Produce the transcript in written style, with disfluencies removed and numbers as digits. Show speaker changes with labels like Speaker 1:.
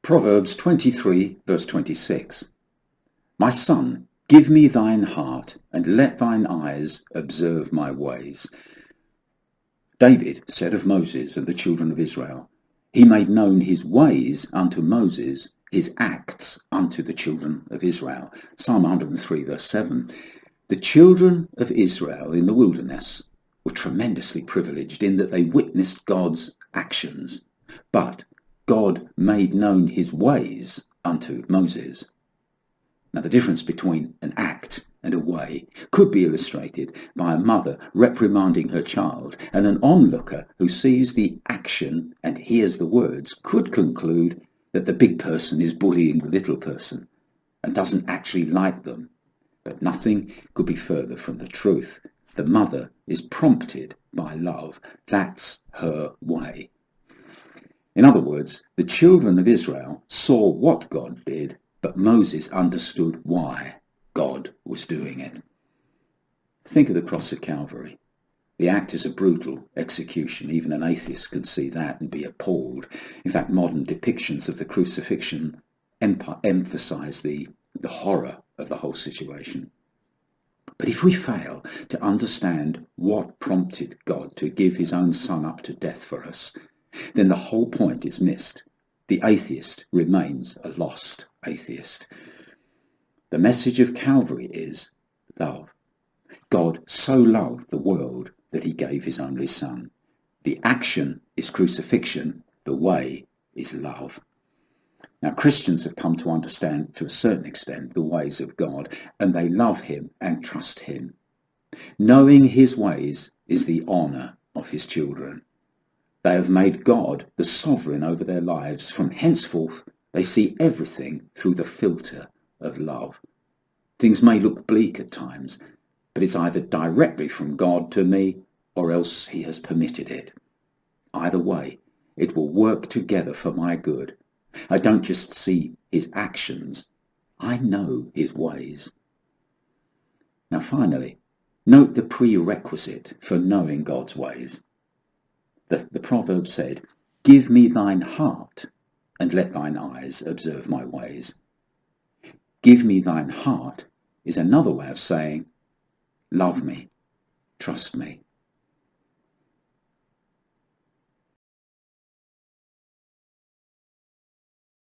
Speaker 1: Proverbs 23 verse 26. My son, give me thine heart, and let thine eyes observe my ways. David said of Moses and the children of Israel, he made known his ways unto Moses, his acts unto the children of Israel. Psalm 103 verse 7. The children of Israel in the wilderness were tremendously privileged in that they witnessed God's actions, but God made known his ways unto Moses. Now, the difference between an act and a way could be illustrated by a mother reprimanding her child, and an onlooker who sees the action and hears the words could conclude that the big person is bullying the little person and doesn't actually like them. But nothing could be further from the truth. The mother is prompted by love. That's her way. In other words, the children of Israel saw what God did, but Moses understood why God was doing it. Think of the cross of Calvary. The act is a brutal execution. Even an atheist can see that and be appalled. In fact, modern depictions of the crucifixion emphasize the horror of the whole situation. But if we fail to understand what prompted God to give his own son up to death for us, then the whole point is missed. The atheist remains a lost atheist. The message of Calvary is love. God so loved the world that he gave his only son. The action is crucifixion. The way is love. Now, Christians have come to understand, to a certain extent, the ways of God, and they love him and trust him. Knowing his ways is the honour of his children. They have made God the sovereign over their lives. From henceforth, they see everything through the filter of love. Things may look bleak at times, but it's either directly from God to me, or else he has permitted it. Either way, it will work together for my good. I don't just see his actions, I know his ways. Now finally, note the prerequisite for knowing God's ways. The proverb said, give me thine heart, and let thine eyes observe my ways. Give me thine heart is another way of saying, love me, trust me.